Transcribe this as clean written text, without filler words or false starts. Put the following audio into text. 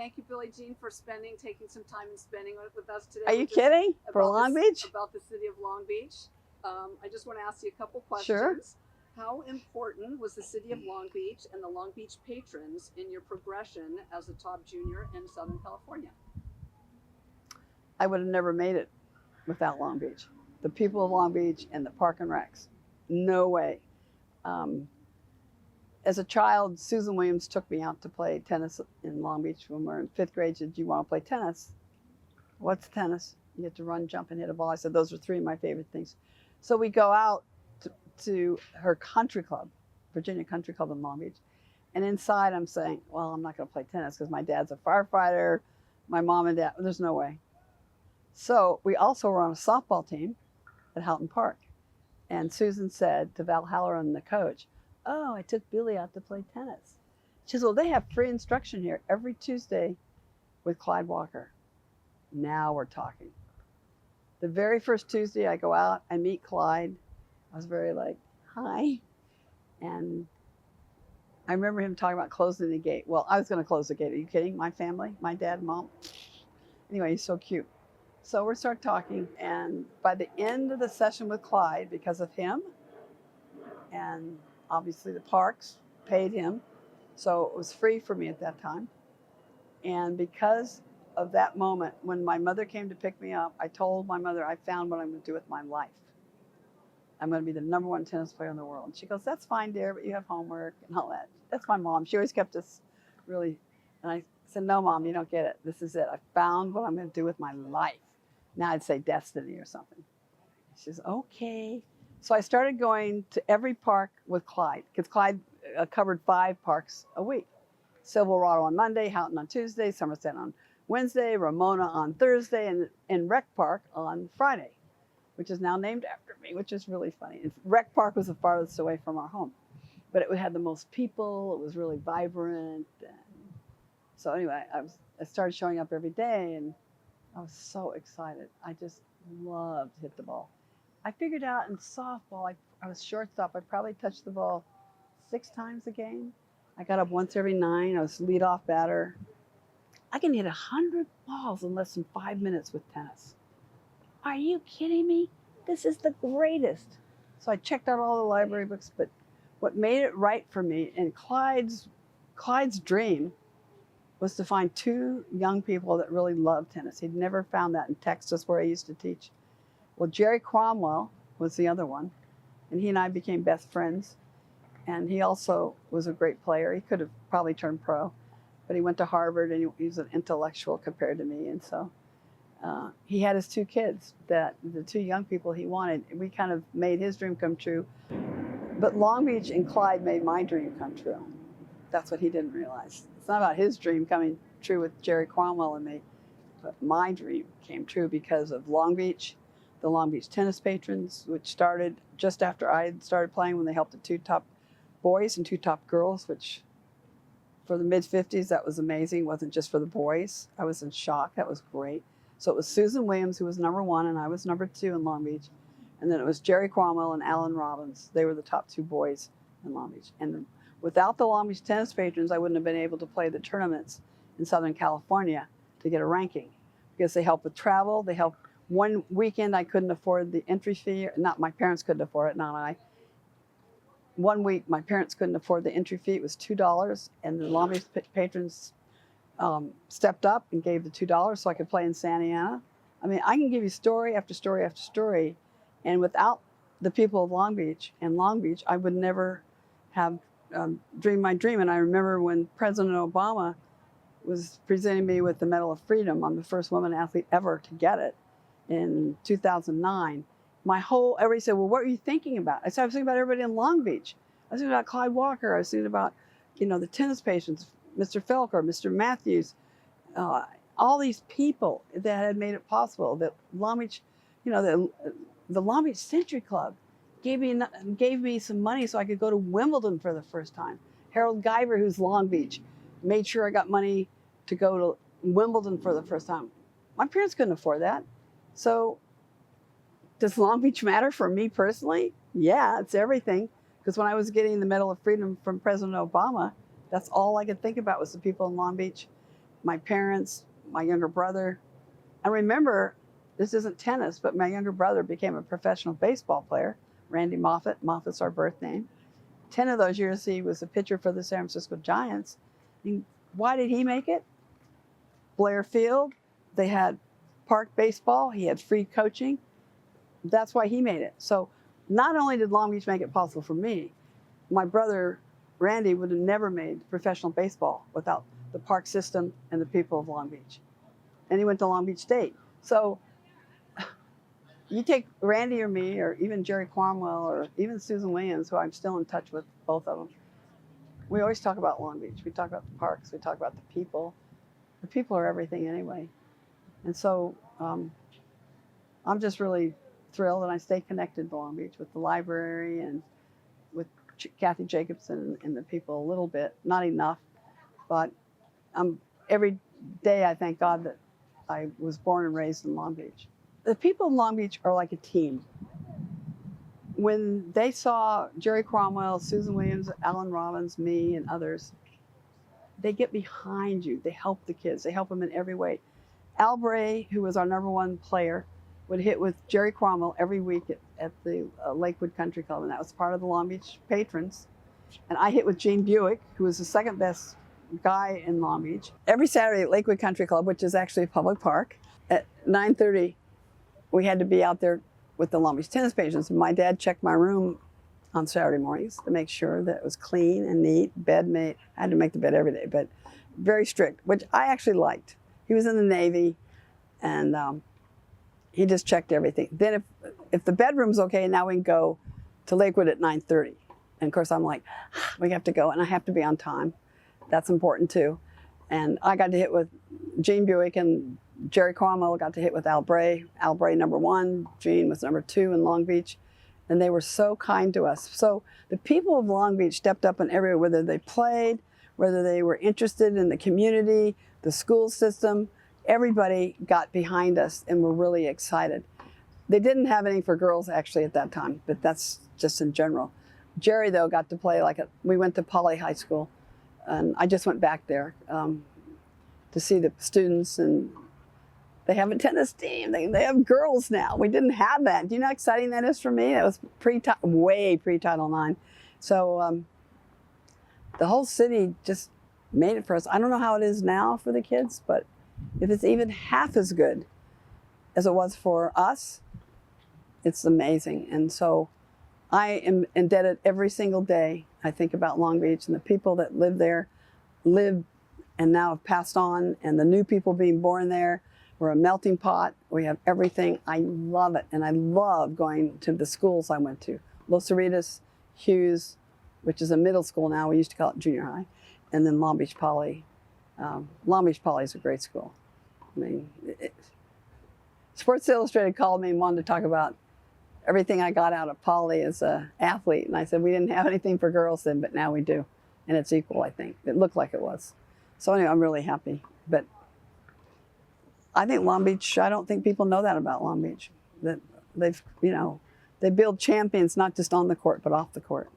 thank you, Billie Jean, for taking some time and spending with us today. Are you kidding? For About Long Beach? About the city of Long Beach. I just want to ask you a couple Sure. questions. How important was the city of Long Beach and the Long Beach patrons in your progression as a top junior in Southern California? I would have never made it without Long Beach. The people of Long Beach and the park and recs. No way. As a child, Susan Williams took me out to play tennis in Long Beach when we were in 5th grade. She said, "Do you want to play tennis?" "What's tennis?" "You get to run, jump, and hit a ball." I said, "Those are 3 of my favorite things." So we go out to her country club, Virginia Country Club in Long Beach. And inside I'm saying, well, I'm not going to play tennis because my dad's a firefighter. My mom and dad, there's no way. So we also were on a softball team at Houghton Park. And Susan said to Val Halloran, the coach, "Oh, I took Billie out to play tennis." She said, "Well, they have free instruction here every Tuesday with Clyde Walker." Now we're talking. The very first Tuesday I go out, I meet Clyde. I was very like, "Hi." And I remember him talking about closing the gate. Well, I was going to close the gate. Are you kidding? My family, my dad and mom. Anyway, he's so cute. So we start talking, and by the end of the session with Clyde, because of him, and obviously the parks paid him, so it was free for me at that time. And because of that moment, when my mother came to pick me up, I told my mother, "I found what I'm going to do with my life. I'm going to be the #1 tennis player in the world." And she goes, "That's fine, dear, but you have homework and all that." That's my mom. She always kept us really, and I said, "No, Mom, you don't get it. This is it. I found what I'm going to do with my life." Now I'd say destiny or something. She says, "Okay." So I started going to every park with Clyde, because Clyde covered 5 parks a week. Silverado on Monday, Houghton on Tuesday, Somerset on Wednesday, Ramona on Thursday, and Rec Park on Friday, which is now named after me, which is really funny. Rec Park was the farthest away from our home, but it had the most people. It was really vibrant. And so anyway, I started showing up every day, and I was so excited. I just loved to hit the ball. I figured out in softball, I was shortstop. I probably touched the ball 6 times a game. I got up once every 9. I was leadoff batter. I can hit 100 balls in less than 5 minutes with tennis. Are you kidding me? This is the greatest. So I checked out all the library books, but what made it right for me, and Clyde's dream was to find 2 young people that really loved tennis. He'd never found that in Texas where I used to teach. Well, Jerry Cromwell was the other one, and he and I became best friends. And he also was a great player. He could have probably turned pro, but he went to Harvard, and he was an intellectual compared to me. And so he had his 2 kids, the 2 young people he wanted. We kind of made his dream come true. But Long Beach and Clyde made my dream come true. That's what he didn't realize. It's not about his dream coming true with Jerry Cromwell and me, but my dream came true because of Long Beach, the Long Beach tennis patrons, which started just after I had started playing, when they helped the 2 top boys and 2 top girls, which for the mid-50s, that was amazing. It wasn't just for the boys. I was in shock. That was great. So it was Susan Williams, who was #1, and I was #2 in Long Beach. And then it was Jerry Cromwell and Alan Robbins. They were the top 2 boys in Long Beach. And without the Long Beach tennis patrons, I wouldn't have been able to play the tournaments in Southern California to get a ranking, because they help with travel. They help. One weekend I couldn't afford the entry fee. Not my parents couldn't afford it, not I. One week my parents couldn't afford the entry fee. It was $2, and the Long Beach patrons stepped up and gave the $2 so I could play in Santa Ana. I mean, I can give you story after story after story, and without the people of Long Beach and Long Beach, I would never have dreamed my dream. And I remember when President Obama was presenting me with the Medal of Freedom. I'm the first woman athlete ever to get it in 2009. Everybody said, "Well, what were you thinking about?" I said, "I was thinking about everybody in Long Beach. I was thinking about Clyde Walker. I was thinking about, the tennis patients, Mr. Felker, Mr. Matthews, all these people that had made it possible. That Long Beach, the Long Beach Century Club gave me some money so I could go to Wimbledon for the first time. Harold Guyver, who's Long Beach, made sure I got money to go to Wimbledon for the first time. My parents couldn't afford that. So does Long Beach matter for me personally? Yeah, it's everything. Because when I was getting the Medal of Freedom from President Obama, that's all I could think about was the people in Long Beach. my parents, my younger brother. I remember, this isn't tennis, but my younger brother became a professional baseball player, Randy Moffett. Moffat's our birth name. 10 of those years he was a pitcher for the San Francisco Giants. And why did he make it? Blair Field, they had park baseball, he had free coaching. That's why he made it. So not only did Long Beach make it possible for me, my brother Randy would have never made professional baseball without the park system and the people of Long Beach. And he went to Long Beach State. So you take Randy or me, or even Jerry Cromwell, or even Susan Williams, who I'm still in touch with, both of them. We always talk about Long Beach. We talk about the parks. We talk about the people. The people are everything anyway. And so I'm just really thrilled, and I stay connected to Long Beach with the library and with Kathy Jacobson and the people a little bit, not enough, but every day I thank God that I was born and raised in Long Beach. The people in Long Beach are like a team. When they saw Jerry Cromwell, Susan Williams, Alan Robbins, me, and others, they get behind you. They help the kids. They help them in every way. Al Bray, who was our #1 player, would hit with Jerry Cromwell every week at the Lakewood Country Club, and that was part of the Long Beach patrons. And I hit with Gene Buick, who was the second best guy in Long Beach. Every Saturday at Lakewood Country Club, which is actually a public park, at 9:30, we had to be out there with the Long Beach tennis patrons. My dad checked my room on Saturday mornings to make sure that it was clean and neat, bed made. I had to make the bed every day, but very strict, which I actually liked. He was in the Navy, and he just checked everything. Then if the bedroom's okay, now we can go to Lakewood at 9:30. And of course I'm like, we have to go, and I have to be on time. That's important too. And I got to hit with Gene Buick, and Jerry Cromwell got to hit with Al Bray. Al Bray #1, Gene was #2 in Long Beach. And they were so kind to us. So the people of Long Beach stepped up in everywhere, whether they played, whether they were interested in the community, the school system. Everybody got behind us and were really excited. They didn't have anything for girls actually at that time, but that's just in general. Jerry, though, got to play we went to Poly High School, and I just went back there to see the students, and they have a tennis team. They have girls now. We didn't have that. Do you know how exciting that is for me? It was way pre-Title IX. So the whole city just made it for us. I don't know how it is now for the kids, but if it's even half as good as it was for us, it's amazing. And so I am indebted every single day. I think about Long Beach and the people that live there, and now have passed on, and the new people being born there. We're a melting pot. We have everything. I love it. And I love going to the schools I went to. Los Cerritos, Hughes, which is a middle school now. We used to call it junior high. And then Long Beach Poly. Long Beach Poly is a great school. I mean, Sports Illustrated called me and wanted to talk about everything I got out of Poly as an athlete. And I said, we didn't have anything for girls then, but now we do. And it's equal, I think. It looked like it was. So anyway, I'm really happy. But I think Long Beach, I don't think people know that about Long Beach. That they build champions not just on the court, but off the court.